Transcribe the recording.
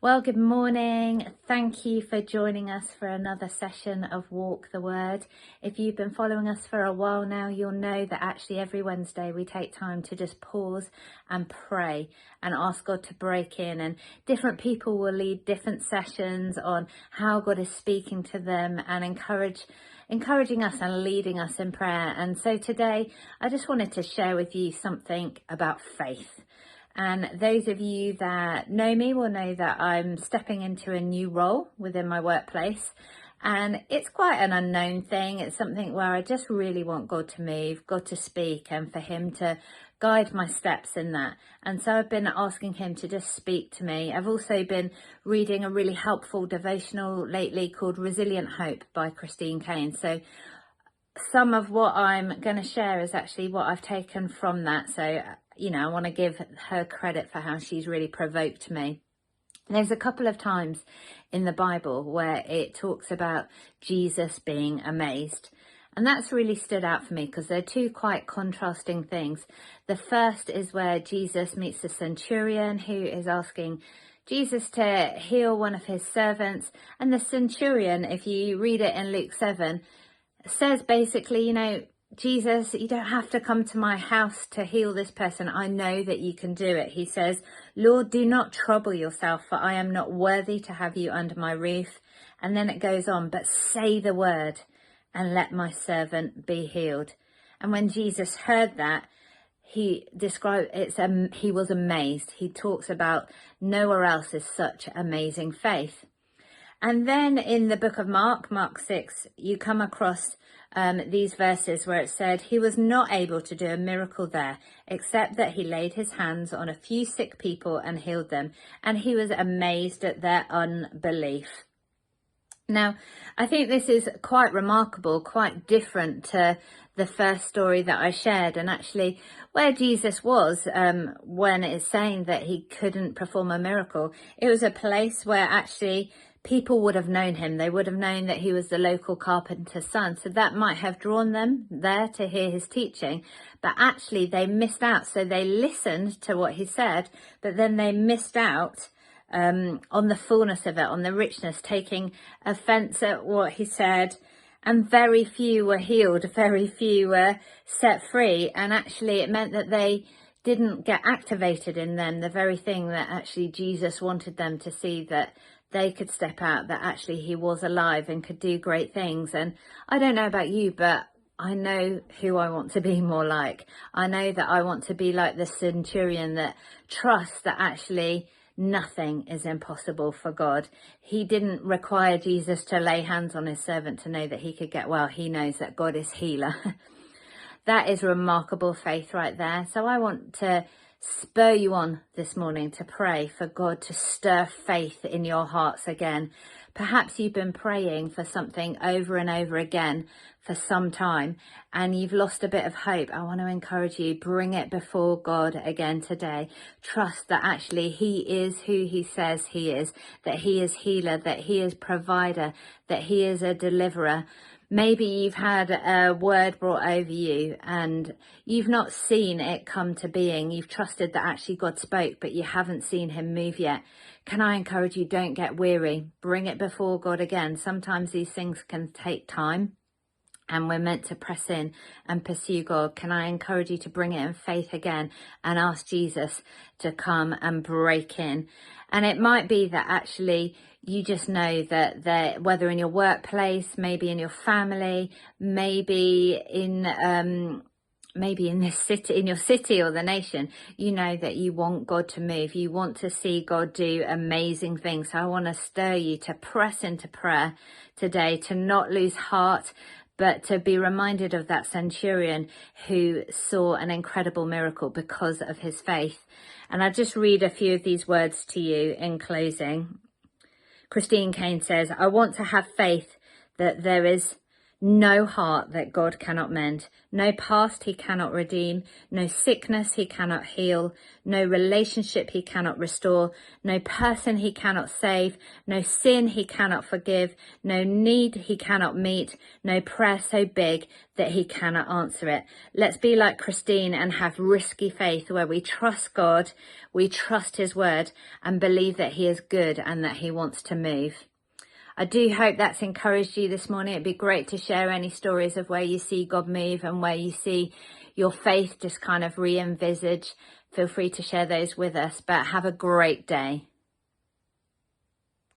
Well, good morning. Thank you for joining us for another session of Walk the Word. If you've been following us for a while now, you'll know that actually every Wednesday we take time to just pause and pray and ask God to break in. And different people will lead different sessions on how God is speaking to them and encouraging us and leading us in prayer. And so today I just wanted to share with you something about faith. And those of you that know me will know that I'm stepping into a new role within my workplace. And it's quite an unknown thing. It's something where I just really want God to move, God to speak, and for him to guide my steps in that. And so I've been asking him to just speak to me. I've also been reading a really helpful devotional lately called Resilient Hope by Christine Caine. So some of what I'm going to share is actually what I've taken from that. So, I want to give her credit for how she's really provoked me. There's a couple of times in the Bible where it talks about Jesus being amazed. And that's really stood out for me because they're two quite contrasting things. The first is where Jesus meets the centurion who is asking Jesus to heal one of his servants. And the centurion, if you read it in Luke 7, says basically, Jesus, you don't have to come to my house to heal this person. I know that you can do it. He says, Lord, do not trouble yourself, for I am not worthy to have you under my roof. And then it goes on, but say the word and let my servant be healed. And when Jesus heard that, he described he was amazed. He talks about nowhere else is such amazing faith. And then in the book of Mark 6, you come across these verses where it said he was not able to do a miracle there, except that he laid his hands on a few sick people and healed them. And he was amazed at their unbelief. Now, I think this is quite remarkable, quite different to the first story that I shared, and actually where Jesus was when it's saying that he couldn't perform a miracle. It was a place where actually people would have known him. They would have known that he was the local carpenter's son. So that might have drawn them there to hear his teaching. But actually they missed out. So they listened to what he said, but then they missed out on the fullness of it, on the richness, taking offense at what he said. And very few were healed. Very few were set free. And actually it meant that they didn't get activated in them, the very thing that actually Jesus wanted them to see, that they could step out, that actually he was alive and could do great things. And I don't know about you, but I know who I want to be more like. I know that I want to be like the centurion that trusts that actually nothing is impossible for God. He didn't require Jesus to lay hands on his servant to know that he could get well. He knows that God is healer. That is remarkable faith right there. So I want to spur you on this morning to pray for God to stir faith in your hearts again. Perhaps you've been praying for something over and over again for some time and you've lost a bit of hope. I want to encourage you, bring it before God again today. Trust that actually he is who he says he is, that he is healer, that he is provider, that he is a deliverer. Maybe you've had a word brought over you and you've not seen it come to being. You've trusted that actually God spoke, but you haven't seen him move yet. Can I encourage you, don't get weary. Bring it before God again. Sometimes these things can take time and we're meant to press in and pursue God. Can I encourage you to bring it in faith again and ask Jesus to come and break in? And it might be that actually you just know that whether in your workplace, maybe in your family, maybe in this city, in your city or the nation, you know that you want God to move. You want to see God do amazing things. So I want to stir you to press into prayer today, to not lose heart, but to be reminded of that centurion who saw an incredible miracle because of his faith. And I'll just read a few of these words to you in closing. Christine Caine says, I want to have faith that there is No heart that God cannot mend, no past he cannot redeem, no sickness he cannot heal, no relationship he cannot restore, no person he cannot save, no sin he cannot forgive, no need he cannot meet, no prayer so big that he cannot answer it. Let's be like Christine and have risky faith where we trust God, we trust his word and believe that he is good and that he wants to move. I do hope that's encouraged you this morning. It'd be great to share any stories of where you see God move and where you see your faith just kind of re-envisage. Feel free to share those with us, but have a great day.